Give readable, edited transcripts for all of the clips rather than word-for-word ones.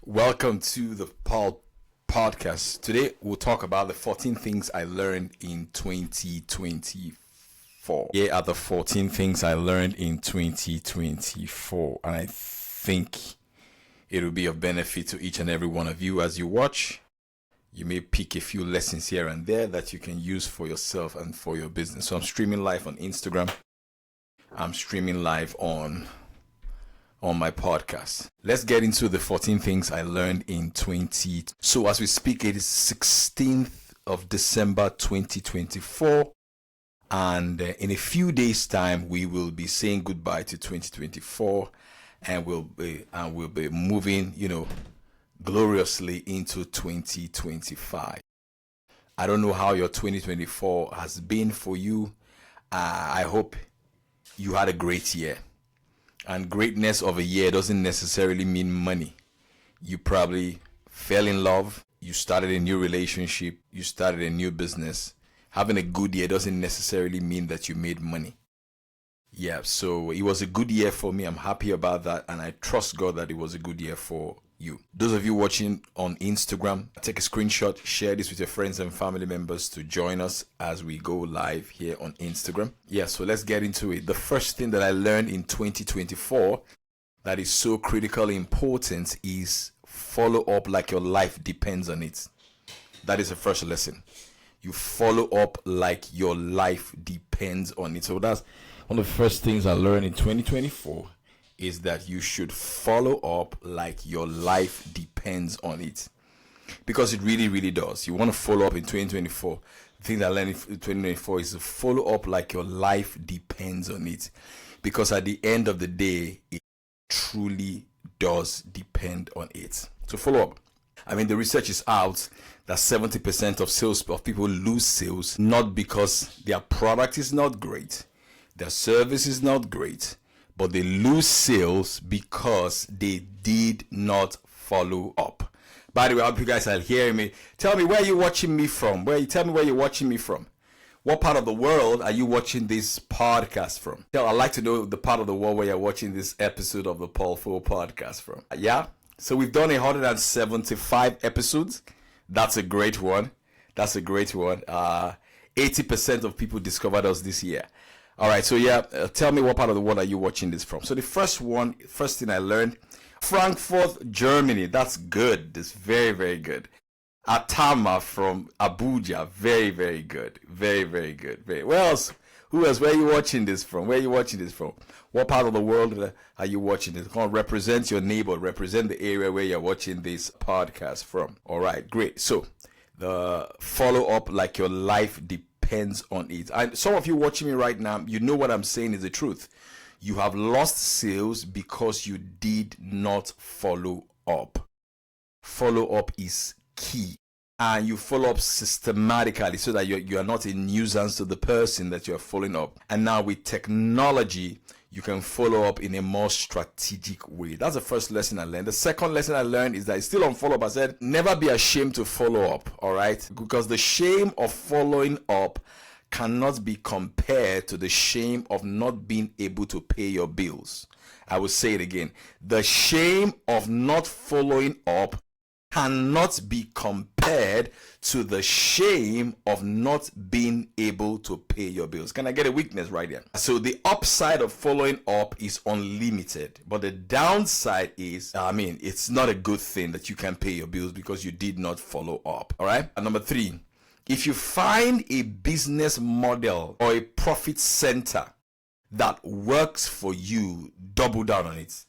Welcome to the Paul podcast. Today we'll talk about the 14 things I learned in 2024. Here are the 14 things I learned in 2024, and I think it will be of benefit to each and every one of you as you watch. You may pick a few lessons here and there that you can use for yourself and for your business. So I'm streaming live on Instagram. I'm streaming live on my podcast. Let's get into the 14 things I learned in 20. So as we speak, it is 16th of December 2024. And in a few days' time, we will be saying goodbye to 2024 and we'll be moving, gloriously into 2025. I don't know how your 2024 has been for you. I hope you had a great year. And greatness of a year doesn't necessarily mean money. You probably fell in love, you started a new relationship, you started a new business. Having a good year doesn't necessarily mean that you made money. Yeah, so it was a good year for me. I'm happy about that, and I trust God that it was a good year for you. Those of you watching on Instagram, take a screenshot, share this with your friends and family members to join us as we go live here on Instagram. Yeah, so let's get into it. The first thing that I learned in 2024 that is so critically important is follow up like your life depends on it. That is the first lesson. You follow up like your life depends on it. So that's one of the first things I learned in 2024 is that you should follow up like your life depends on it. Because it really, really does. You want to follow up in 2024. The thing that I learned in 2024 is to follow up like your life depends on it. Because at the end of the day, it truly does depend on it. So follow up. I mean, the research is out that 70% of people lose sales not because their product is not great, their service is not great, but they lose sales because they did not follow up. By the way, I hope you guys are hearing me. Tell me where you're watching me from. Tell me where you're watching me from. What part of the world are you watching this podcast from? I'd like to know the part of the world where you're watching this episode of the Paul Fo podcast from. Yeah? So we've done 175 episodes. That's a great one. 80% of people discovered us this year. All right, so tell me what part of the world are you watching this from. So the first thing I learned, Frankfurt, Germany. That's good. That's very, very good. Atama from Abuja. Very, very good. Very, very good. Where else? Who else? Where are you watching this from? What part of the world are you watching this? Come on, represent your neighbor. Represent the area where you're watching this podcast from. All right, great. So the follow up like your life depends on it. And some of you watching me right now, you know what I'm saying is the truth. You have lost sales because you did not follow up. Follow up is key. And you follow up systematically so that you are not a nuisance to the person that you're following up. And now with technology, you can follow up in a more strategic way. That's the first lesson I learned. The second lesson I learned is that it's still on follow up. I said, never be ashamed to follow up, all right? Because the shame of following up cannot be compared to the shame of not being able to pay your bills. I will say it again. The shame of not following up cannot be compared to the shame of not being able to pay your bills. Can I get a witness right there? So the upside of following up is unlimited, but the downside is, it's not a good thing that you can pay your bills because you did not follow up. All right. And number 3, if you find a business model or a profit center that works for you, double down on it.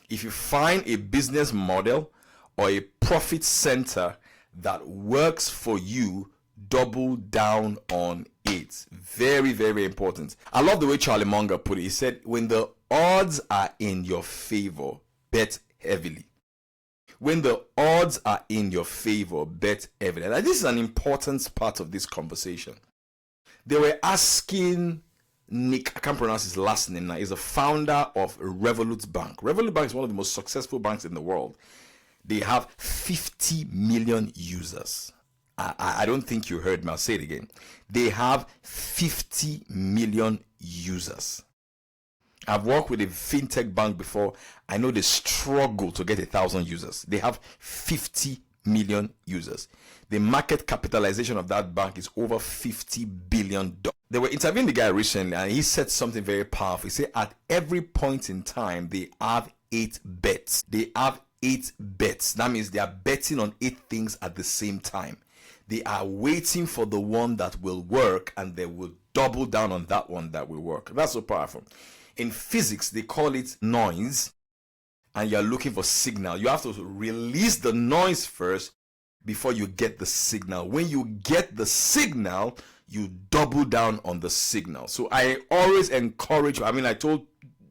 If you find a business model or a profit center that works for you, double down on it. Very, very important. I love the way Charlie Munger put it. He said, when the odds are in your favor, bet heavily. When the odds are in your favor, bet heavily. And this is an important part of this conversation. They were asking Nick, I can't pronounce his last name now, he's a founder of Revolut Bank. Revolut Bank is one of the most successful banks in the world. They have 50 million users. I don't think you heard me. I'll say it again. They have 50 million users. I've worked with a fintech bank before. I know they struggle to get 1,000 users. They have 50 million users. The market capitalization of that bank is over $50 billion. They were interviewing the guy recently, and he said something very powerful. He said at every point in time, they have 8 bets. They have 8 bets. That means they are betting on 8 things at the same time. They are waiting for the one that will work, and they will double down on that one that will work. That's so powerful. In physics, they call it noise, and you're looking for signal. You have to release the noise first before you get the signal. When you get the signal, you double down on the signal. So I always encourage, I told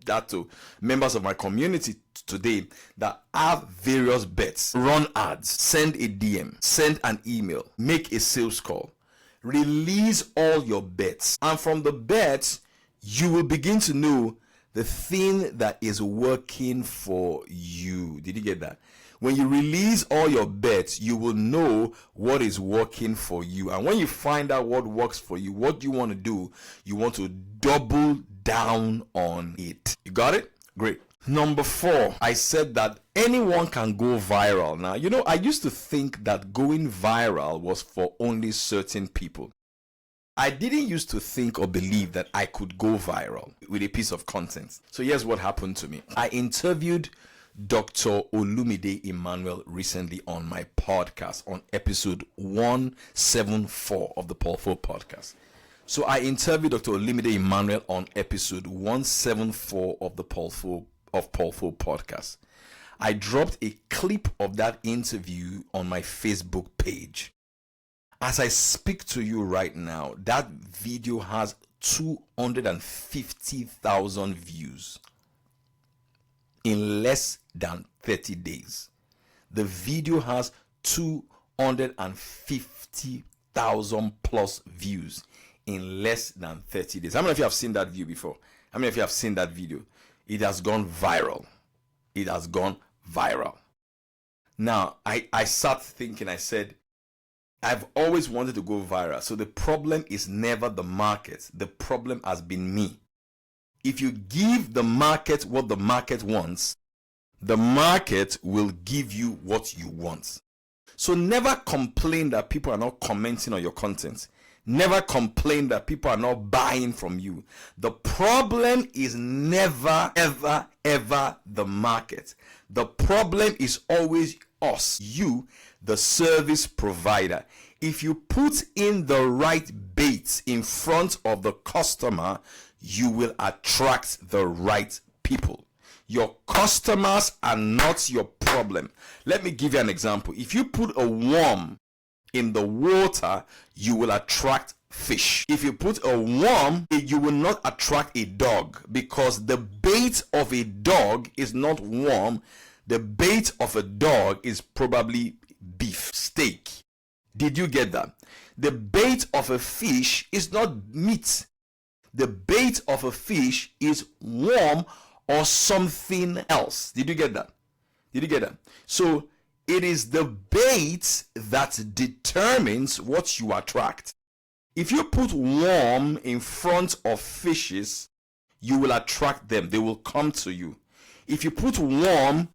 that to members of my community today, that have various bets. Run ads, send a DM, send an email, make a sales call. Release all your bets. And from the bets, you will begin to know the thing that is working for you. Did you get that? When you release all your bets, you will know what is working for you. And when you find out what works for you, what you want to do, you want to double down on it. You got it? Great. Number 4, I said that anyone can go viral. Now, I used to think that going viral was for only certain people. I didn't used to think or believe that I could go viral with a piece of content. So here's what happened to me. I interviewed Dr. Olumide Emmanuel recently on my podcast on episode 174 of the Paul Fo podcast. So I interviewed Dr. Olumide Emmanuel on episode 174 of the Paul Fo podcast. I dropped a clip of that interview on my Facebook page. As I speak to you right now, that video has 250,000 views in less than 30 days. The video has 250,000 plus views in less than 30 days. How many of you have seen that view before? How many of you have seen that video? It has gone viral. It has gone viral. Now, I sat thinking, I said, I've always wanted to go viral. So the problem is never the market. The problem has been me. If you give the market what the market wants, the market will give you what you want. So never complain that people are not commenting on your content. Never complain that people are not buying from you. The problem is never, ever, ever the market. The problem is always us, you, the service provider. If you put in the right bait in front of the customer, you will attract the right people. Your customers are not your problem. Let me give you an example. If you put a worm in the water, you will attract fish. If you put a worm, you will not attract a dog, because the bait of a dog is not worm. The bait of a dog is probably beef, steak. Did you get that? The bait of a fish is not meat. The bait of a fish is worm or something else. Did you get that? Did you get that? So it is the bait that determines what you attract. If you put worm in front of fishes, you will attract them. They will come to you. If you put worm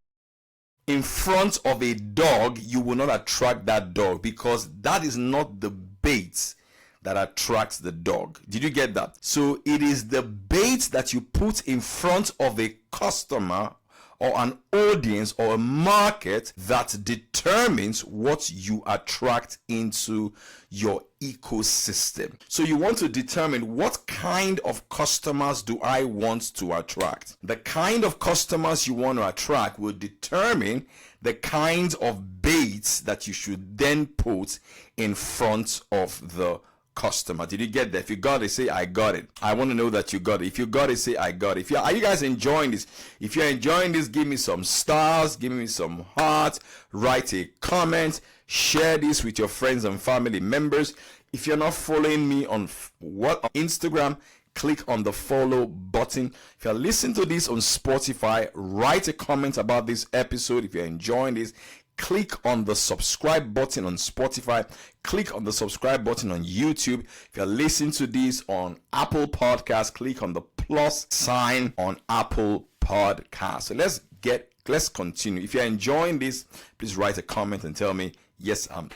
in front of a dog, you will not attract that dog, because that is not the bait that attracts the dog. Did you get that? So it is the bait that you put in front of a customer or an audience or a market that determines what you attract into your ecosystem. So you want to determine, what kind of customers do I want to attract? The kind of customers you want to attract will determine the kinds of baits that you should then put in front of the customer. Did you get that? If you got it, say I got it. I want to know that you got it. If you got it, say I got it. Are you guys enjoying this? If you're enjoying this, give me some stars, give me some hearts, write a comment, share this with your friends and family members. If you're not following me on Instagram, click on the follow button. If you're listening to this on Spotify, write a comment about this episode. If you're enjoying this, click on the subscribe button on Spotify, click on the subscribe button on YouTube. If you're listening to this on Apple Podcasts, click on the plus sign on Apple Podcasts. So let's continue. If you're enjoying this, please write a comment and tell me, yes, I'm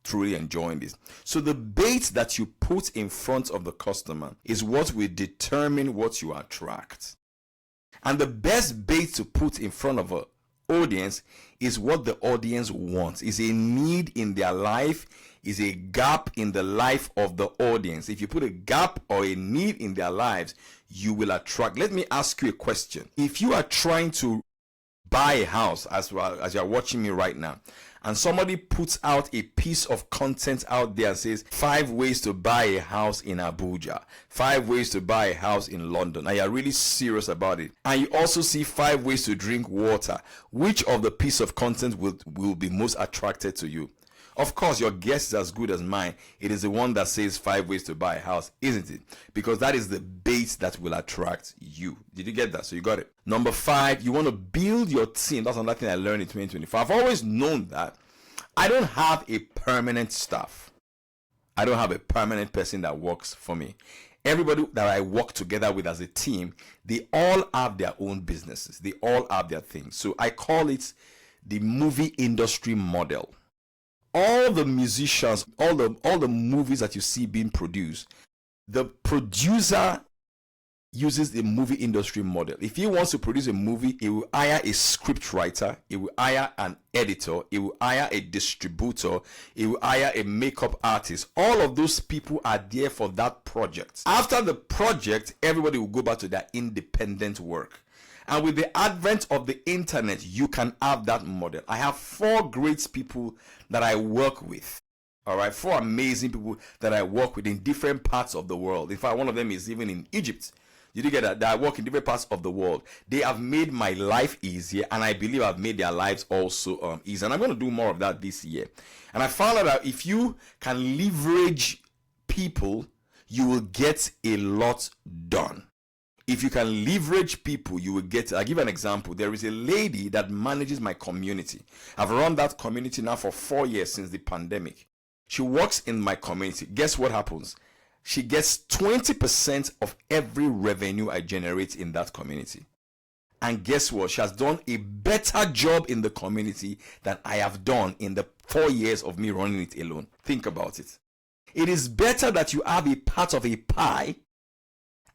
truly enjoying this. So the bait that you put in front of the customer is what will determine what you attract. And the best bait to put in front of an audience is what the audience wants, is a need in their life, is a gap in the life of the audience. If you put a gap or a need in their lives, you will attract. Let me ask you a question. If you are trying to buy a house, as you're watching me right now, and somebody puts out a piece of content out there and says 5 ways to buy a house in Abuja, 5 ways to buy a house in London, and you're really serious about it, and you also see 5 ways to drink water, which of the piece of content will be most attracted to you? Of course, your guess is as good as mine. It is the one that says 5 ways to buy a house, isn't it? Because that is the bait that will attract you. Did you get that? So you got it. Number 5, you want to build your team. That's another thing I learned in 2024. I've always known that I don't have a permanent staff. I don't have a permanent person that works for me. Everybody that I work together with as a team, they all have their own businesses. They all have their things. So I call it the movie industry model. All the musicians, all the movies that you see being produced, the producer uses the movie industry model. If he wants to produce a movie, he will hire a script writer, he will hire an editor, he will hire a distributor, he will hire a makeup artist. All of those people are there for that project. After the project, everybody will go back to their independent work. And with the advent of the internet, you can have that model. I have 4 great people that I work with. All right, 4 amazing people that I work with in different parts of the world. In fact, one of them is even in Egypt. Did you get that? That I work in different parts of the world. They have made my life easier, and I believe I've made their lives also easier. And I'm going to do more of that this year. And I found out that if you can leverage people, you will get a lot done. If you can leverage people, you will get. I'll give an example. There is a lady that manages my community. I've run that community now for 4 years since the pandemic. She works in my community. Guess what happens? She gets 20% of every revenue I generate in that community. And guess what? She has done a better job in the community than I have done in the 4 years of me running it alone. Think about it. It is better that you have a part of a pie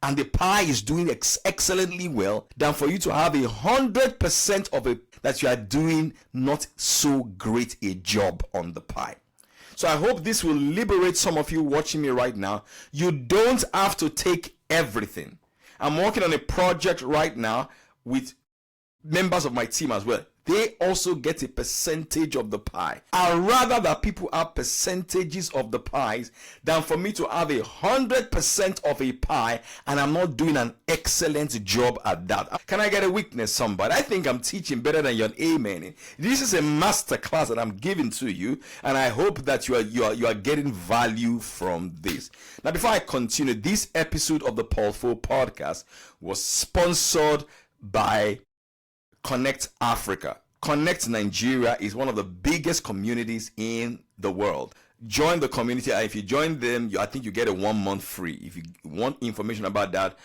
and the pie is doing excellently well than for you to have 100% of it that you are doing not so great a job on the pie. So I hope this will liberate some of you watching me right now. You don't have to take everything. I'm working on a project right now with members of my team as well. They also get a percentage of the pie. I'd rather that people have percentages of the pies than for me to have 100% of a pie and I'm not doing an excellent job at that. Can I get a witness, somebody? I think I'm teaching better than you're an amen. This is a master class that I'm giving to you, and I hope that you are getting value from this. Now, before I continue, this episode of the Paul Foh podcast was sponsored by Connect Africa. Connect Nigeria is one of the biggest communities in the world. Join the community. If you join them, I think you get a 1 month free. If you want information about that,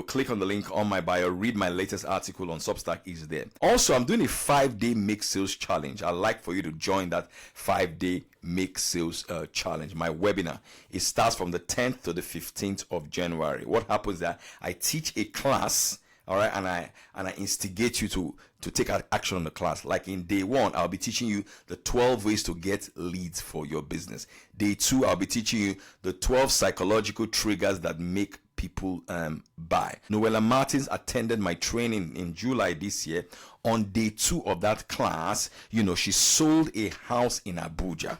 click on the link on my bio. Read my latest article on Substack is there. Also, I'm doing a 5-day Make Sales Challenge. I'd like for you to join that 5-day Make Sales Challenge. My webinar, it starts from the 10th to the 15th of January. What happens there? I teach a class. All right, and I instigate you to take action on the class. Like in day 1, I'll be teaching you the 12 ways to get leads for your business. Day 2, I'll be teaching you the 12 psychological triggers that make people buy. Noella Martins attended my training in July this year. On day 2 of that class, she sold a house in Abuja.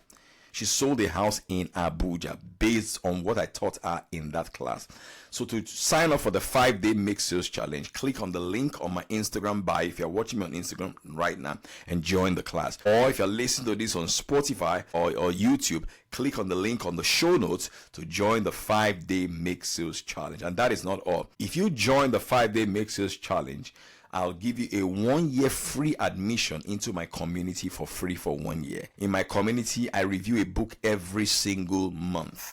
She sold a house in Abuja based on what I taught her in that class. So to sign up for the 5-day Make Sales Challenge, click on the link on my Instagram bio if you're watching me on Instagram right now and join the class. Or if you're listening to this on Spotify or YouTube, click on the link on the show notes to join the 5-day Make Sales Challenge. And that is not all. If you join the 5-day Make Sales Challenge, I'll give you a 1-year free admission into my community for free for 1 year. In my community, I review a book every single month.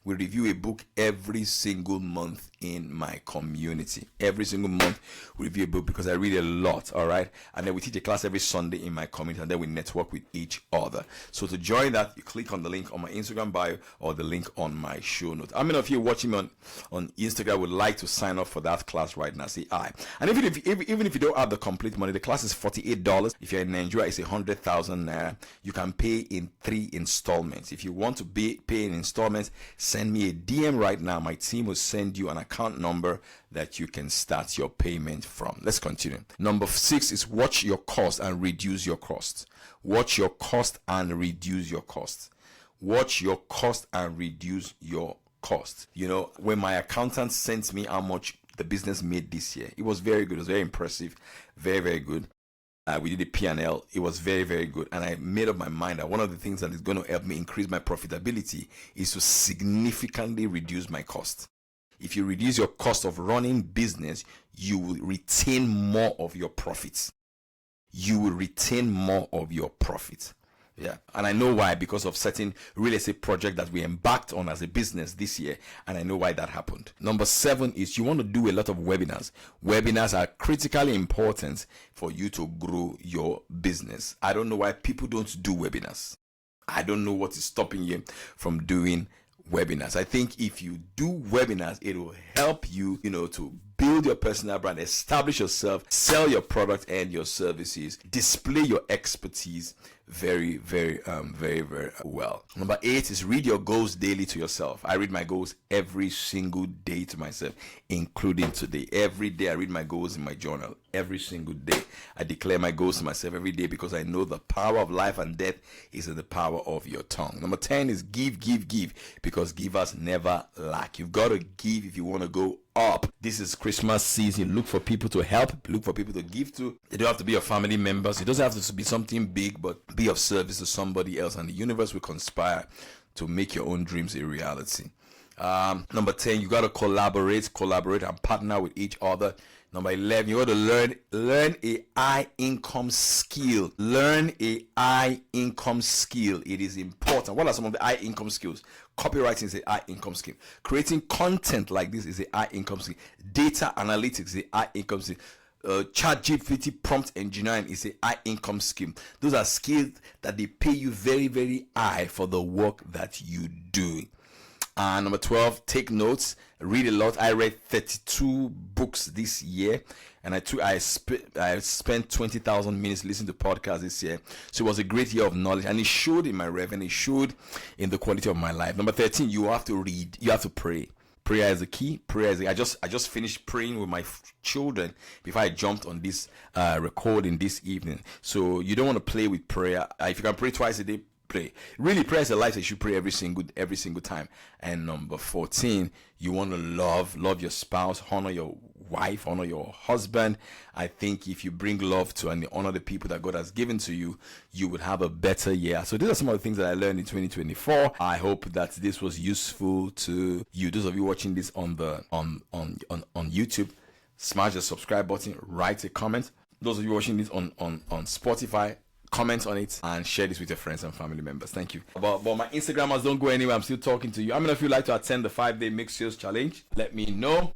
We review a book every single month in my community. Every single month we review a book because I read a lot, all right? And then we teach a class every Sunday in my community, and then we network with each other. So to join that, you click on the link on my Instagram bio or the link on my show notes. How many of you watching me on Instagram would like to sign up for that class right now? Say aye. And even if you don't have the complete money, the class is $48. If you're in Nigeria, it's 100,000 naira. You can pay in 3 installments. If you want to pay in installments, send me a DM right now. My team will send you an account number that you can start your payment from. Let's continue. Number 6 is watch your cost and reduce your cost. Watch your cost and reduce your cost. Watch your cost and reduce your cost. You know, when my accountant sent me how much the business made this year, it was very good. It was very impressive. Very, very good. We did a P&L. It was very, very good. And I made up my mind that one of the things that is going to help me increase my profitability is to significantly reduce my cost. If you reduce your cost of running business, you will retain more of your profits. You will retain more of your profits. Yeah, and I know why, because of certain real estate project that we embarked on as a business this year, and I know why that happened. Number 7 is you want to do a lot of webinars. Webinars are critically important for you to grow your business. I don't know why people don't do webinars. I don't know what is stopping you from doing webinars. I think if you do webinars, it will help you, to build your personal brand, establish yourself, sell your product and your services, display your expertise very, very well. Number 8 is read your goals daily to yourself. I read my goals every single day to myself, including today. Every day I read my goals in my journal. Every single day I declare my goals to myself every day, because I know the power of life and death is in the power of your tongue. Number 10 is give, because givers never lack. You've got to give if you want to go up. This is Christmas season. Look for people to help. Look for people to give to. They don't have to be your family members. It doesn't have to be something big, but be of service to somebody else, and the universe will conspire to make your own dreams a reality. Number 10, you got to collaborate and partner with each other. Number 11, you got to learn a high income skill. Learn a high income skill. It is important. What are some of the high income skills? Copywriting is a high income skill. Creating content like this is a high income skill. Data analytics is a high income skill. ChatGPT prompt engineering is a high income skill. Those are skills that they pay you very, very high for the work that you do. Number 12, take notes, read a lot. I read 32 books this year, and I spent 20,000 minutes listening to podcasts this year. So it was a great year of knowledge, and it showed in my revenue, it showed in the quality of my life. Number 13, you have to read, you have to pray. Prayer is the key. I just finished praying with my children before I jumped on this recording this evening. So you don't want to play with prayer. If you can pray twice a day, pray. Really, prayer is a life. You should pray every single time. And number 14, you want to love your spouse, honor your wife, honor your husband. I think if you bring love to and honor the people that God has given to you, you would have a better year. So these are some of the things that I learned in 2024. I hope that this was useful to you. Those of you watching this on YouTube, smash the subscribe button, write a comment. Those of you watching this on Spotify, comment on it and share this with your friends and family members. Thank you. But my Instagrammers, don't go anywhere. I'm still talking to you. How many of you like to attend the 5-day Make Sales Challenge? Let me know.